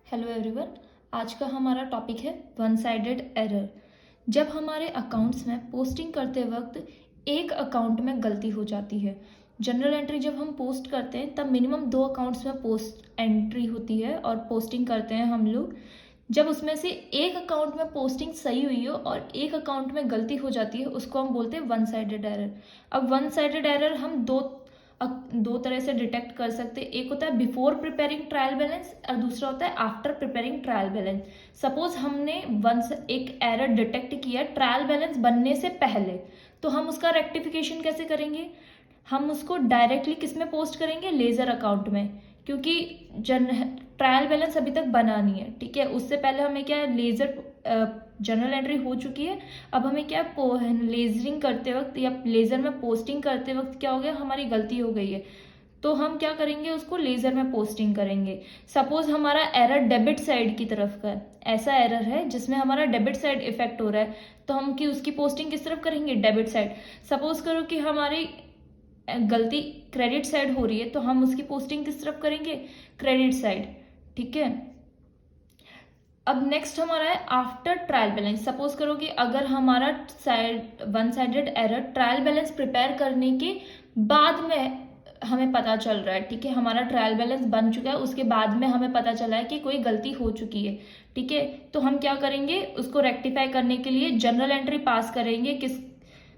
Hello everyone. आज का हमारा टॉपिक है वन साइडेड एरर। जब हमारे अकाउंट्स में पोस्टिंग करते वक्त एक अकाउंट में गलती हो जाती है। जनरल एंट्री जब हम पोस्ट करते हैं तब मिनिमम 2 अकाउंट्स में पोस्ट एंट्री होती है और पोस्टिंग करते हैं हम लोग। जब उसमें से एक अकाउंट में पोस्टिंग सही हुई हो और एक अकाउंट में गलती हो जाती है उसको हम बोलते हैं वन साइडेड एरर। अब वन साइडेड एरर हम दो तरह से डिटेक्ट कर सकते हैं। एक होता है बिफोर प्रिपेयरिंग ट्रायल बैलेंस और दूसरा होता है after preparing trial balance. Suppose हमने एक एरर डिटेक्ट किया ट्रायल बैलेंस बनने से पहले, तो हम उसका रेक्टिफिकेशन कैसे करेंगे? हम उसको डायरेक्टली किस में पोस्ट करेंगे? लेजर अकाउंट में, क्योंकि ट्रायल बैलेंस अभी तक बना नहीं है। ठीक है, उससे पहले हमें क्या है, लेजर जनरल एंट्री हो चुकी है। अब हमें क्या लेजरिंग करते वक्त या लेजर में पोस्टिंग करते वक्त क्या हो गया, हमारी गलती हो गई है, तो हम क्या करेंगे, उसको लेजर में पोस्टिंग करेंगे। सपोज हमारा एरर डेबिट साइड की तरफ का है, ऐसा एरर है जिसमें हमारा डेबिट साइड इफेक्ट हो रहा है, तो हम की उसकी पोस्टिंग किस तरफ करेंगे? Debit side. सपोज करो कि हमारी गलती क्रेडिट साइड हो रही है, तो हम उसकी पोस्टिंग किस तरफ करेंगे? Credit side. ठीक है, अब नेक्स्ट हमारा है आफ्टर ट्रायल बैलेंस। सपोज करो कि अगर हमारा one sided error trial balance prepare करने के बाद में हमें पता चल रहा है, ठीक है, हमारा ट्रायल बैलेंस बन चुका है, उसके बाद में हमें पता चला है कि कोई गलती हो चुकी है, ठीक है, तो हम क्या करेंगे, उसको रेक्टिफाई करने के लिए जनरल एंट्री पास करेंगे किस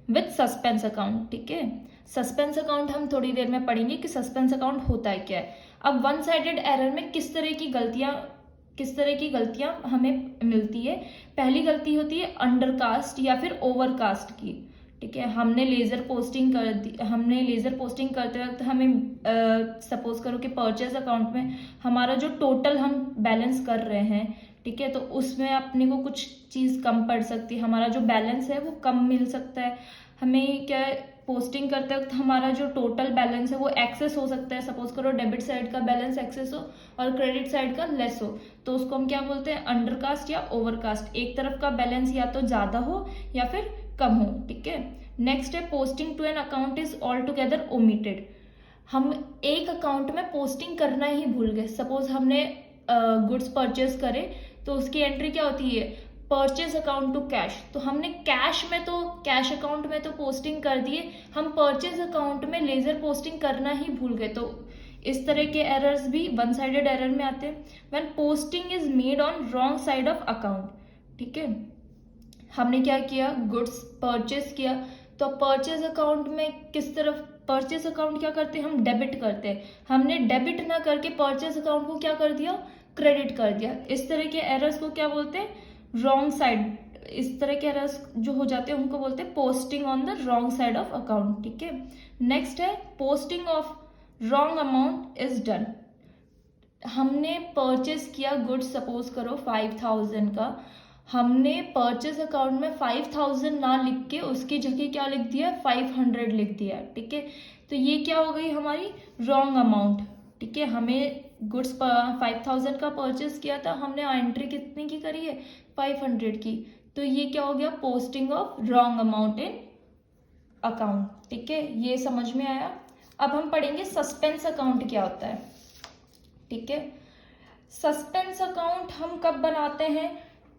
विथ सस्पेंस अकाउंट। ठीक है, सस्पेंस अकाउंट हम थोड़ी देर में पढ़ेंगे कि सस्पेंस अकाउंट होता है क्या है। अब वन साइडेड एरर में किस तरह की गलतियां हमें मिलती है? पहली गलती होती है अंडरकास्ट या फिर ओवरकास्ट की। ठीक है, हमने लेजर पोस्टिंग करते वक्त हमें सपोज करो कि परचेज अकाउंट में हमारा जो टोटल हम बैलेंस कर रहे हैं, ठीक है, तो उसमें अपने को कुछ चीज कम पड़ सकती है, हमारा जो बैलेंस है वो कम मिल सकता है। हमें क्या पोस्टिंग करते वक्त हमारा जो टोटल बैलेंस है वो एक्सेस हो सकता है। सपोज करो डेबिट साइड का बैलेंस एक्सेस हो और क्रेडिट साइड का लेस हो, तो उसको हम क्या बोलते हैं? अंडरकास्ट या ओवरकास्ट। एक तरफ का बैलेंस या तो ज्यादा हो या फिर कम हो। ठीक है, नेक्स्ट है posting to an account is all together omitted. हम एक अकाउंट में पोस्टिंग करना ही भूल गए। सपोज हमने गुड्स परचेज करे तो उसकी एंट्री क्या होती है? Purchase account to cash. तो हमने कैश अकाउंट में तो पोस्टिंग कर दिए, हम परचेज अकाउंट में लेजर पोस्टिंग करना ही भूल गए। तो इस तरह के एरर्स भी वन साइडेड एरर में आते हैं। When posting is made on wrong side of account. ठीक है, हमने क्या किया, गुड्स परचेज किया, तो परचेज अकाउंट में किस तरफ, परचेज अकाउंट क्या करते हैं, हम डेबिट करते हैं, हमने डेबिट ना करके परचेज अकाउंट को क्या कर दिया, क्रेडिट कर दिया। इस तरह के एरर्स को क्या बोलते हैं? Wrong side. इस तरह के एरर्स जो हो जाते हैं उनको बोलते हैं posting on the wrong side of account. ठीक है, नेक्स्ट है posting of wrong amount is done. हमने परचेज किया गुड्स, सपोज करो 5000 का, हमने परचेज अकाउंट में 5000 ना लिख के उसकी जगह क्या लिख दिया, 500 लिख दिया। ठीक है, तो ये क्या हो गई हमारी रॉन्ग अमाउंट। ठीक है, हमें गुड्स 5000 का परचेज किया था, हमने एंट्री कितनी की करी है, 500 की, तो ये क्या हो गया, posting of wrong amount in account. ठीक है, ये समझ में आया। अब हम पढ़ेंगे सस्पेंस अकाउंट क्या होता है। ठीक है, सस्पेंस अकाउंट हम कब बनाते हैं?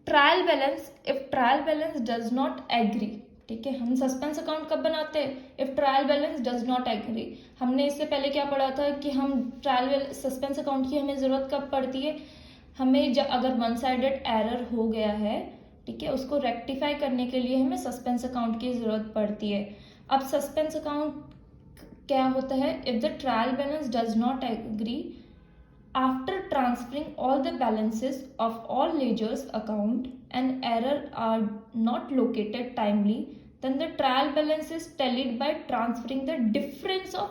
Trial balance, if trial balance does not agree. ठीक है, हम सस्पेंस अकाउंट कब बनाते हैं? If trial balance does not agree. हमने इससे पहले क्या पढ़ा था कि हम सस्पेंस अकाउंट की हमें जरूरत कब पड़ती है? हमें अगर वन साइडेड एरर हो गया है, ठीक है, उसको रेक्टिफाई करने के लिए हमें सस्पेंस अकाउंट की जरूरत पड़ती है। अब सस्पेंस अकाउंट क्या होता है? If the trial balance does not agree after transferring all the balances of all ledgers account and error are not located timely, then the trial balance is tallied by transferring the difference of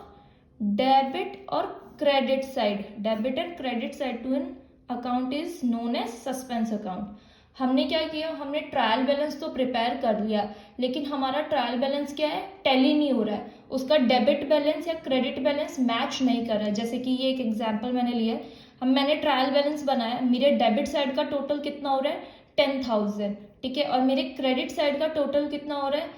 debit or credit side, debit and credit side to an account is known as suspense account. हमने क्या किया, हमने trial balance तो prepare कर लिया, लेकिन हमारा trial balance क्या है, टैली नहीं हो रहा है, उसका डेबिट बैलेंस या क्रेडिट बैलेंस मैच नहीं कर रहा है। जैसे कि ये एक एग्जांपल मैंने लिया, मैंने ट्रायल बैलेंस बनाया, मेरे डेबिट साइड का टोटल कितना हो रहा है, 10,000। ठीक है, और मेरे क्रेडिट साइड का टोटल कितना हो रहा है,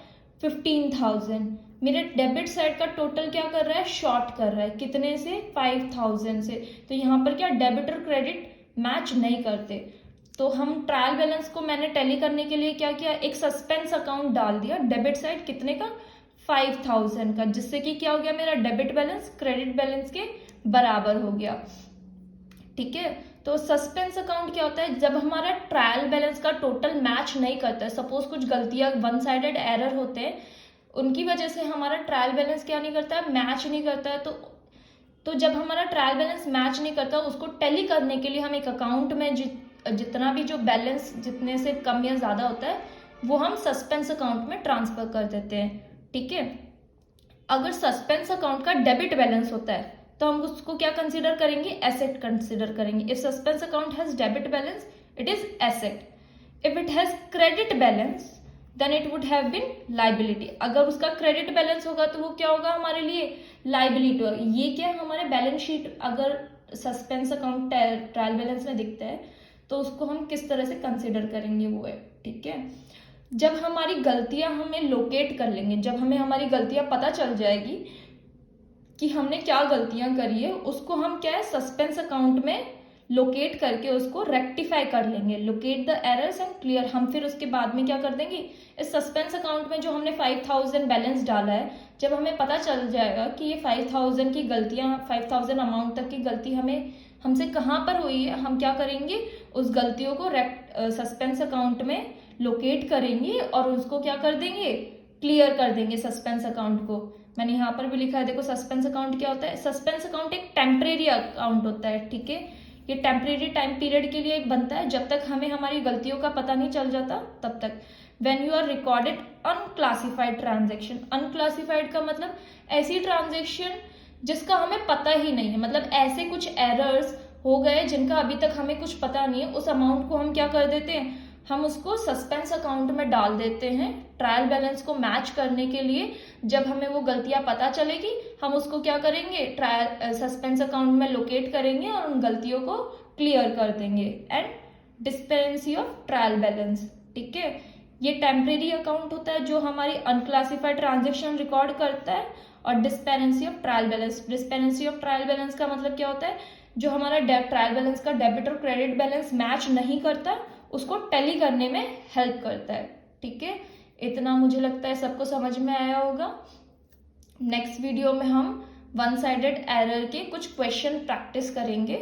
15,000। मेरे डेबिट साइड का टोटल क्या कर रहा है, शॉर्ट कर रहा है, कितने से, 5,000 से। तो यहाँ पर क्या डेबिट और क्रेडिट मैच नहीं करते। तो हम ट्रायल बैलेंस को मैंने टैली करने के लिए क्या किया, एक सस्पेंस अकाउंट डाल दिया डेबिट साइड कितने का, 5000 का, जिससे कि क्या हो गया, मेरा डेबिट बैलेंस क्रेडिट बैलेंस के बराबर हो गया। ठीक है, तो सस्पेंस अकाउंट क्या होता है, जब हमारा ट्रायल बैलेंस का टोटल मैच नहीं करता है, सपोज कुछ गलतियां वन साइडेड एरर होते हैं, उनकी वजह से हमारा ट्रायल बैलेंस क्या नहीं करता है, मैच नहीं करता है। तो जब हमारा ट्रायल बैलेंस मैच नहीं करता, उसको टैली करने के लिए हम एक अकाउंट में जितना भी जो बैलेंस जितने से कम या ज़्यादा होता है वो हम सस्पेंस अकाउंट में ट्रांसफर कर देते हैं। ठीक है, अगर सस्पेंस अकाउंट का डेबिट बैलेंस होता है तो हम उसको क्या कंसीडर करेंगे, एसेट कंसीडर करेंगे। If suspense account has debit balance it is asset. If it has credit balance then it would have been liability. अगर उसका क्रेडिट बैलेंस होगा तो वो क्या होगा हमारे लिए, लाइबिलिटी होगा। ये क्या हमारे बैलेंस शीट अगर सस्पेंस अकाउंट ट्रायल बैलेंस में दिखता है तो उसको हम किस तरह से कंसिडर करेंगे वो है। ठीक है, जब हमारी गलतियां हमें लोकेट कर लेंगे, जब हमें हमारी गलतियां पता चल जाएगी कि हमने क्या गलतियां करी है, उसको हम क्या है सस्पेंस अकाउंट में लोकेट करके उसको रेक्टिफाई कर लेंगे, locate the errors and clear. हम फिर उसके बाद में क्या कर देंगे, इस सस्पेंस अकाउंट में जो हमने 5000 बैलेंस डाला है, जब हमें पता चल जाएगा कि ये 5000 की गलतियां, 5000 अमाउंट तक की गलती हमसे कहाँ पर हुई है, हम क्या करेंगे, उस गलतियों को सस्पेंस अकाउंट में लोकेट करेंगे और उसको क्या कर देंगे, क्लियर कर देंगे सस्पेंस अकाउंट को। मैंने यहाँ पर भी लिखा है, देखो सस्पेंस अकाउंट क्या होता है, सस्पेंस अकाउंट एक टेम्परेरी अकाउंट होता है। ठीक है, ये टेम्परेरी टाइम पीरियड के लिए बनता है, जब तक हमें हमारी गलतियों का पता नहीं चल जाता तब तक। When you are recorded unclassified transaction, unclassified का मतलब ऐसी ट्रांजेक्शन जिसका हमें पता ही नहीं है, मतलब ऐसे कुछ एरर्स हो गए जिनका अभी तक हमें कुछ पता नहीं है, उस अमाउंट को हम क्या कर देते हैं, हम उसको सस्पेंस अकाउंट में डाल देते हैं ट्रायल बैलेंस को मैच करने के लिए। जब हमें वो गलतियां पता चलेगी हम उसको क्या करेंगे, ट्रायल सस्पेंस अकाउंट में लोकेट करेंगे और उन गलतियों को क्लियर कर देंगे। एंड डिस्पेरेंसी ऑफ ट्रायल बैलेंस, ठीक है, ये टेम्परेरी अकाउंट होता है जो हमारी अनक्लासिफाइड ट्रांजेक्शन रिकॉर्ड करता है। और discrepancy of trial balance, discrepancy of trial balance का मतलब क्या होता है, जो हमारा ट्रायल बैलेंस का डेबिट और क्रेडिट बैलेंस मैच नहीं करता उसको टैली करने में हेल्प करता है। ठीक है, इतना मुझे लगता है सबको समझ में आया होगा। नेक्स्ट वीडियो में हम वन साइडेड एरर के कुछ क्वेश्चन प्रैक्टिस करेंगे।